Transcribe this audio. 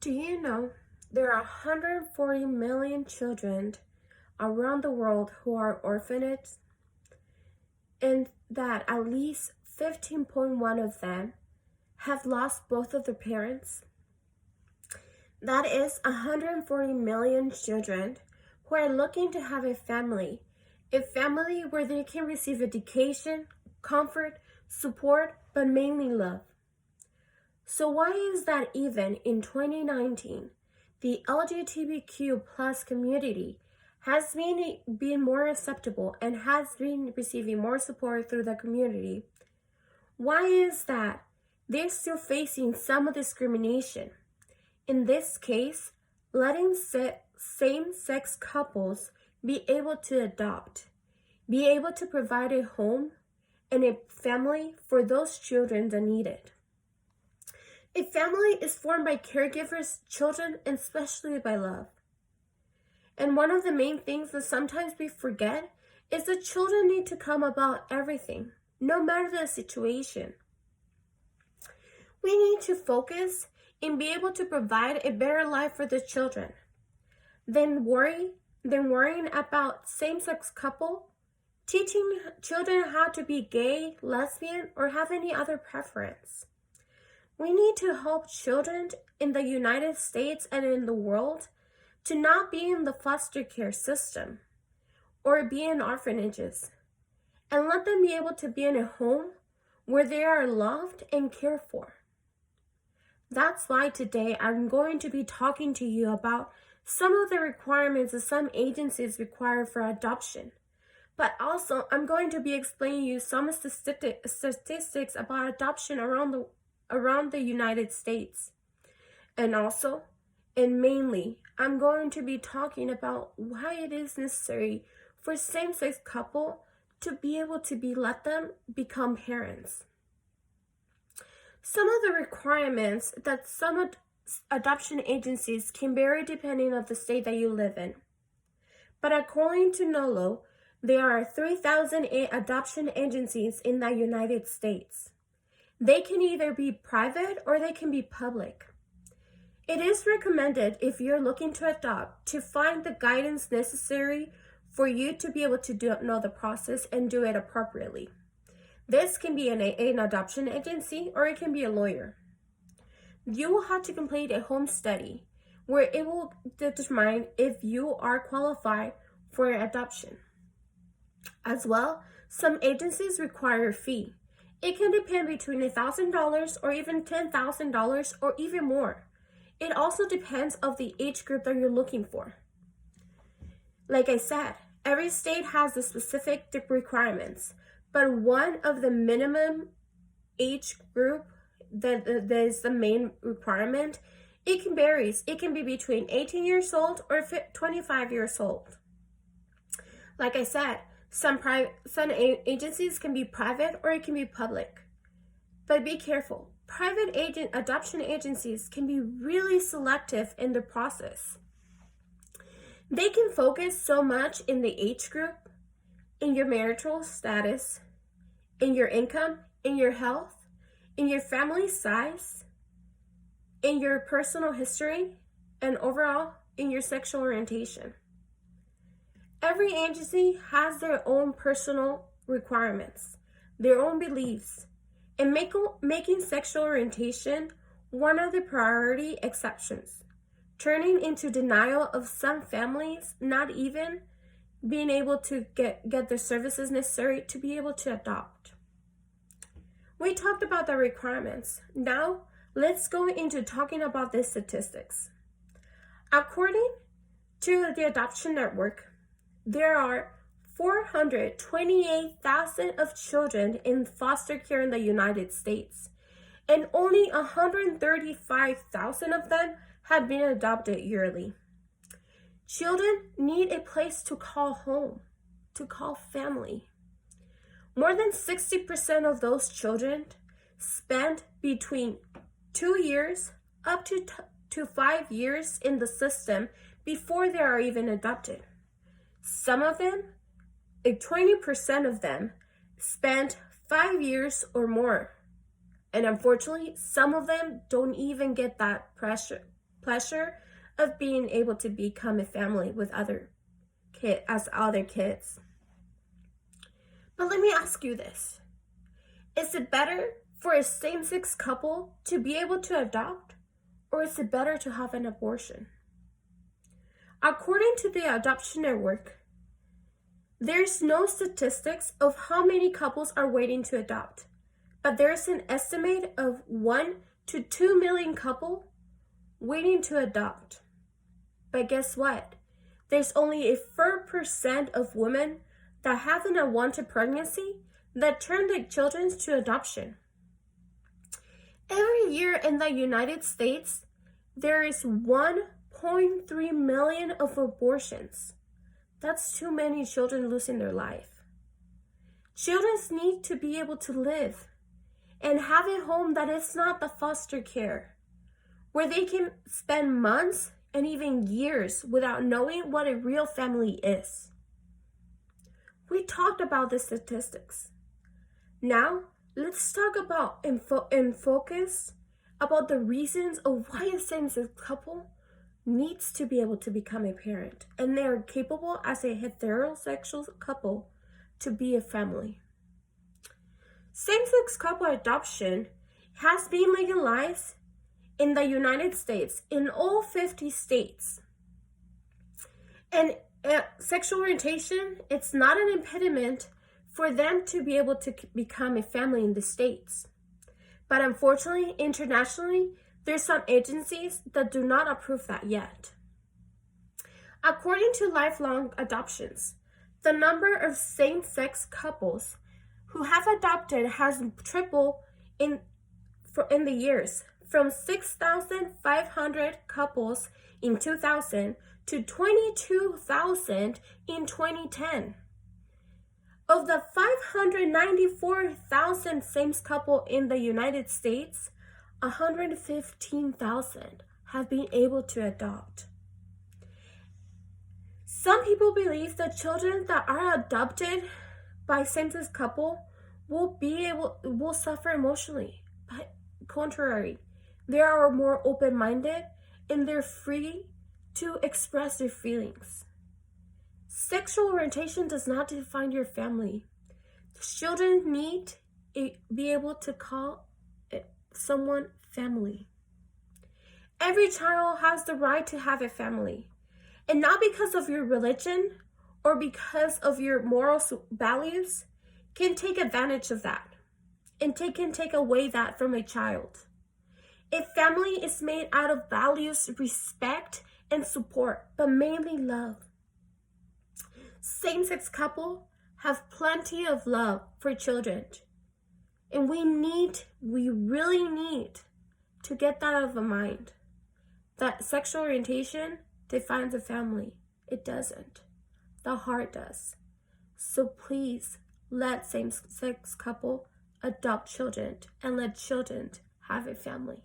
Do you know there are 140 million children around the world who are orphanages, and that at least 15.1 of them have lost both of their parents? That is 140 million children who are looking to have a family where they can receive education, comfort, support, but mainly love. So why is that even in 2019, the LGBTQ plus community has been more acceptable and has been receiving more support through the community? Why is that they're still facing some discrimination? In this case, letting same-sex couples be able to adopt, be able to provide a home and a family for those children that need it. A family is formed by caregivers, children, and especially by love. And one of the main things that sometimes we forget is that children need to come about everything, no matter the situation. We need to focus and be able to provide a better life for the children than worrying about same-sex couple, teaching children how to be gay, lesbian, or have any other preference. We need to help children in the United States and in the world to not be in the foster care system or be in orphanages, and let them be able to be in a home where they are loved and cared for. That's why today I'm going to be talking to you about some of the requirements that some agencies require for adoption. But also, I'm going to be explaining you some statistics about adoption around the United States. And also, and mainly, I'm going to be talking about why it is necessary for same-sex couple to be able to let them become parents. Some of the requirements that some adoption agencies can vary depending on the state that you live in. But according to NOLO, there are 3,000 adoption agencies in the United States. They can either be private or they can be public. It is recommended, if you're looking to adopt, to find the guidance necessary for you to be able to know the process and do it appropriately. This can be an adoption agency or it can be a lawyer. You will have to complete a home study where it will determine if you are qualified for adoption. As well, some agencies require a fee. It can depend between $1,000 or even $10,000 or even more. It also depends on the age group that you're looking for. Like I said, every state has the specific requirements, but one of the minimum age group that is the main requirement, it can vary. It can be between 18 years old or 25 years old. Like I said, some agencies can be private or it can be public. But be careful. Private adoption agencies can be really selective in the process. They can focus so much in the age group, in your marital status, in your income, in your health, in your family size, in your personal history, and overall in your sexual orientation. Every agency has their own personal requirements, their own beliefs, and making sexual orientation one of the priority exceptions, turning into denial of some families not even being able to get the services necessary to be able to adopt. We talked about the requirements. Now, let's go into talking about the statistics. According to the Adoption Network, there are 428,000 of children in foster care in the United States, and only 135,000 of them have been adopted yearly. Children need a place to call home, to call family. More than 60% of those children spend between 2 years up to 5 years in the system before they are even adopted. Some of them, 20% of them, spend 5 years or more. And unfortunately, some of them don't even get that pressure pleasure of being able to become a family with other kids. But let me ask you this. Is it better for a same-sex couple to be able to adopt, or is it better to have an abortion? According to the Adoption Network, there's no statistics of how many couples are waiting to adopt, but there's an estimate of 1 to 2 million couples waiting to adopt. But guess what? There's only a 4% of women that have an unwanted pregnancy that turn their children to adoption. Every year in the United States, there is 1.3 million of abortions. That's too many children losing their life. Children need to be able to live and have a home that is not the foster care, where they can spend months and even years without knowing what a real family is. We talked about the statistics. Now, let's talk about and focus about the reasons of why a same-sex couple needs to be able to become a parent, and they are capable as a heterosexual couple to be a family. Same-sex couple adoption has been legalized in the United States in all 50 states. And sexual orientation, it's not an impediment for them to be able to become a family in the States. But unfortunately, internationally, there's some agencies that do not approve that yet. According to Lifelong Adoptions, the number of same-sex couples who have adopted has tripled in the years, from 6,500 couples in 2000 to 22,000 in 2010. Of the 594,000 same-sex couples in the United States, 115,000 have been able to adopt. Some people believe that children that are adopted by same-sex couple will suffer emotionally. But contrary, they are more open-minded and they're free to express their feelings. Sexual orientation does not define your family. Children need to be able to call someone family. Every child has the right to have a family, and not because of your religion or because of your moral values can take advantage of that and can take away that from a child. A family is made out of values, respect, and support, but mainly love. Same-sex couples have plenty of love for children. And we really need to get that out of our mind. That sexual orientation defines a family. It doesn't. The heart does. So please let same-sex couple adopt children and let children have a family.